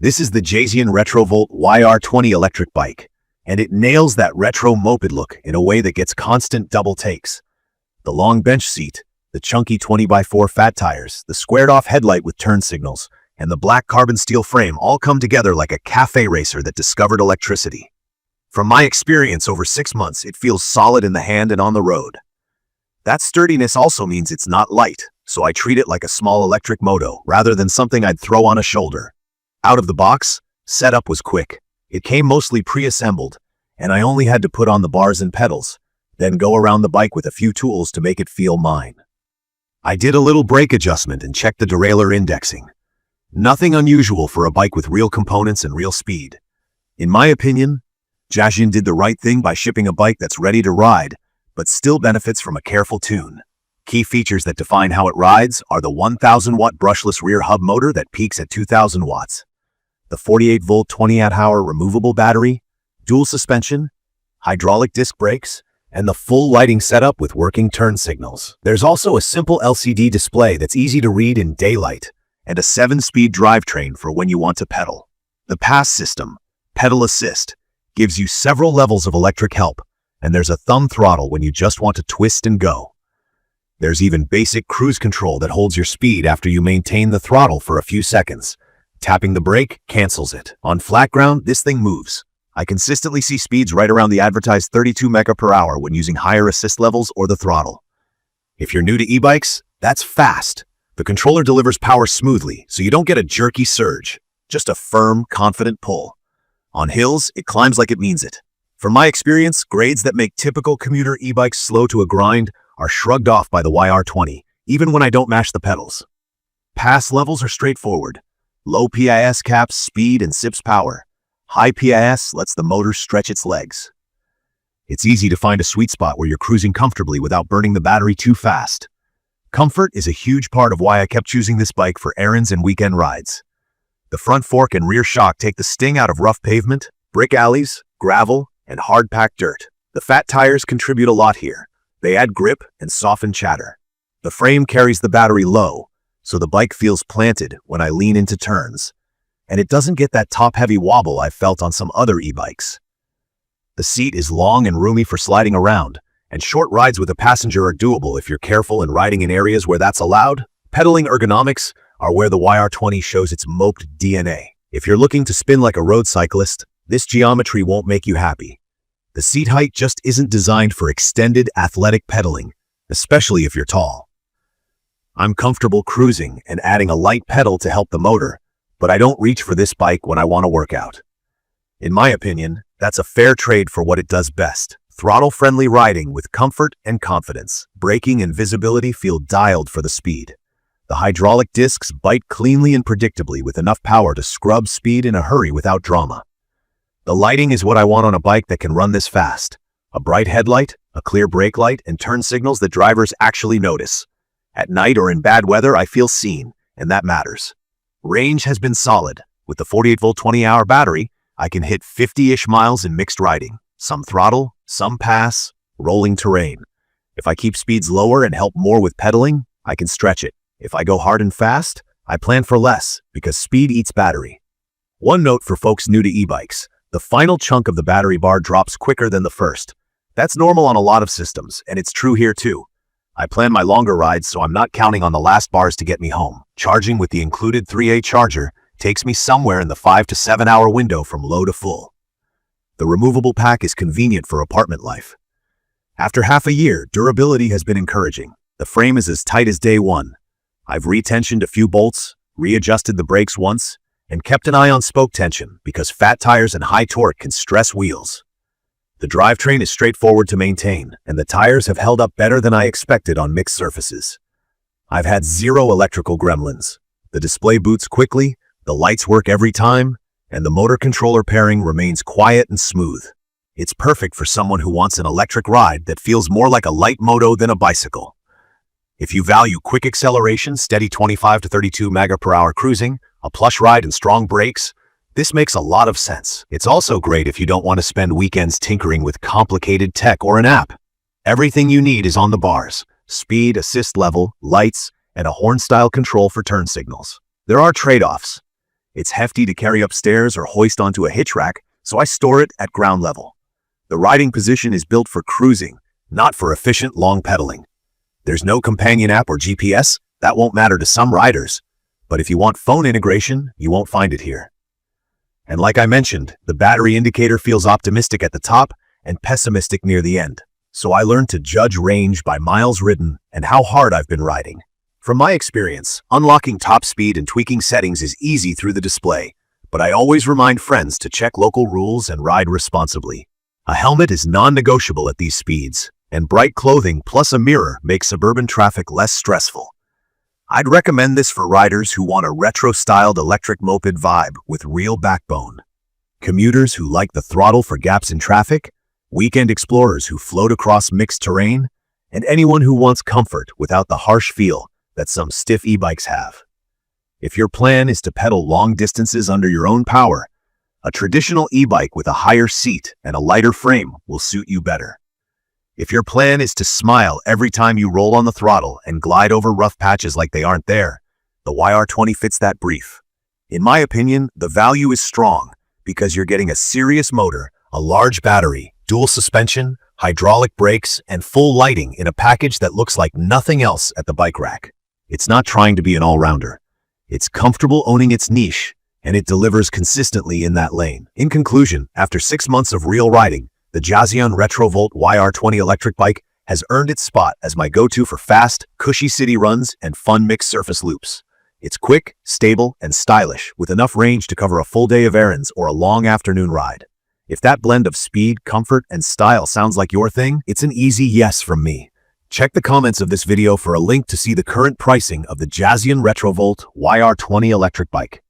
This is the Jasion RetroVolt YR20 electric bike, and it nails that retro moped look in a way that gets constant double takes. The long bench seat, the chunky 20x4 fat tires, the squared-off headlight with turn signals, and the black carbon steel frame all come together like a cafe racer that discovered electricity. From my experience over 6 months, it feels solid in the hand and on the road. That sturdiness also means it's not light, so I treat it like a small electric moto rather than something I'd throw on a shoulder. Out of the box, setup was quick. It came mostly pre-assembled, and I only had to put on the bars and pedals, then go around the bike with a few tools to make it feel mine. I did a little brake adjustment and checked the derailleur indexing. Nothing unusual for a bike with real components and real speed. In my opinion, Jasion did the right thing by shipping a bike that's ready to ride, but still benefits from a careful tune. Key features that define how it rides are the 1,000-watt brushless rear hub motor that peaks at 2,000 watts, the 48-volt 20-amp-hour removable battery, dual suspension, hydraulic disc brakes, and the full lighting setup with working turn signals. There's also a simple LCD display that's easy to read in daylight, and a 7-speed drivetrain for when you want to pedal. The PASS system, pedal assist, gives you several levels of electric help, and there's a thumb throttle when you just want to twist and go. There's even basic cruise control that holds your speed after you maintain the throttle for a few seconds. Tapping the brake cancels it. On flat ground, this thing moves. I consistently see speeds right around the advertised 32 mph when using higher assist levels or the throttle. If you're new to e-bikes, that's fast. The controller delivers power smoothly, so you don't get a jerky surge, just a firm, confident pull. On hills, it climbs like it means it. From my experience, grades that make typical commuter e-bikes slow to a grind are shrugged off by the YR20, even when I don't mash the pedals. Pass levels are straightforward. Low PIS caps speed and sips power. High PIS lets the motor stretch its legs. It's easy to find a sweet spot where you're cruising comfortably without burning the battery too fast. Comfort is a huge part of why I kept choosing this bike for errands and weekend rides. The front fork and rear shock take the sting out of rough pavement, brick alleys, gravel, and hard-packed dirt. The fat tires contribute a lot here. They add grip and soften chatter. The frame carries the battery low, so the bike feels planted when I lean into turns, and it doesn't get that top-heavy wobble I've felt on some other e-bikes. The seat is long and roomy for sliding around, and short rides with a passenger are doable if you're careful and riding in areas where that's allowed. Pedaling ergonomics are where the YR20 shows its moped DNA. If you're looking to spin like a road cyclist, this geometry won't make you happy. The seat height just isn't designed for extended athletic pedaling, especially if you're tall. I'm comfortable cruising and adding a light pedal to help the motor, but I don't reach for this bike when I want to work out. In my opinion, that's a fair trade for what it does best. Throttle-friendly riding with comfort and confidence. Braking and visibility feel dialed for the speed. The hydraulic discs bite cleanly and predictably with enough power to scrub speed in a hurry without drama. The lighting is what I want on a bike that can run this fast. A bright headlight, a clear brake light, and turn signals that drivers actually notice. At night or in bad weather, I feel seen, and that matters. Range has been solid. With the 48-volt 20-hour battery, I can hit 50-ish miles in mixed riding. Some throttle, some pass, rolling terrain. If I keep speeds lower and help more with pedaling, I can stretch it. If I go hard and fast, I plan for less, because speed eats battery. One note for folks new to e-bikes: the final chunk of the battery bar drops quicker than the first. That's normal on a lot of systems, and it's true here too. I plan my longer rides, so I'm not counting on the last bars to get me home. Charging with the included 3A charger takes me somewhere in the 5 to 7 hour window from low to full. The removable pack is convenient for apartment life. After half a year, durability has been encouraging. The frame is as tight as day one. I've retensioned a few bolts, readjusted the brakes once, and kept an eye on spoke tension because fat tires and high torque can stress wheels. The drivetrain is straightforward to maintain, and the tires have held up better than I expected on mixed surfaces. I've had zero electrical gremlins. The display boots quickly, the lights work every time, and the motor controller pairing remains quiet and smooth. It's perfect for someone who wants an electric ride that feels more like a light moto than a bicycle. If you value quick acceleration, steady 25 to 32 mph cruising, a plush ride, and strong brakes, this makes a lot of sense. It's also great if you don't want to spend weekends tinkering with complicated tech or an app. Everything you need is on the bars: speed, assist level, lights, and a horn-style control for turn signals. There are trade-offs. It's hefty to carry upstairs or hoist onto a hitch rack, so I store it at ground level. The riding position is built for cruising, not for efficient long pedaling. There's no companion app or GPS. That won't matter to some riders. But if you want phone integration, you won't find it here. And like I mentioned, the battery indicator feels optimistic at the top and pessimistic near the end. So I learned to judge range by miles ridden and how hard I've been riding. From my experience, unlocking top speed and tweaking settings is easy through the display, but I always remind friends to check local rules and ride responsibly. A helmet is non-negotiable at these speeds, and bright clothing plus a mirror makes suburban traffic less stressful. I'd recommend this for riders who want a retro-styled electric moped vibe with real backbone. Commuters who like the throttle for gaps in traffic, weekend explorers who float across mixed terrain, and anyone who wants comfort without the harsh feel that some stiff e-bikes have. If your plan is to pedal long distances under your own power, a traditional e-bike with a higher seat and a lighter frame will suit you better. If your plan is to smile every time you roll on the throttle and glide over rough patches like they aren't there, the YR20 fits that brief. In my opinion, the value is strong because you're getting a serious motor, a large battery, dual suspension, hydraulic brakes, and full lighting in a package that looks like nothing else at the bike rack. It's not trying to be an all-rounder. It's comfortable owning its niche, and it delivers consistently in that lane. In conclusion, after 6 months of real riding, the Jasion RetroVolt YR20 electric bike has earned its spot as my go-to for fast, cushy city runs and fun mixed surface loops. It's quick, stable, and stylish, with enough range to cover a full day of errands or a long afternoon ride. If that blend of speed, comfort, and style sounds like your thing, it's an easy yes from me. Check the comments of this video for a link to see the current pricing of the Jasion RetroVolt YR20 electric bike.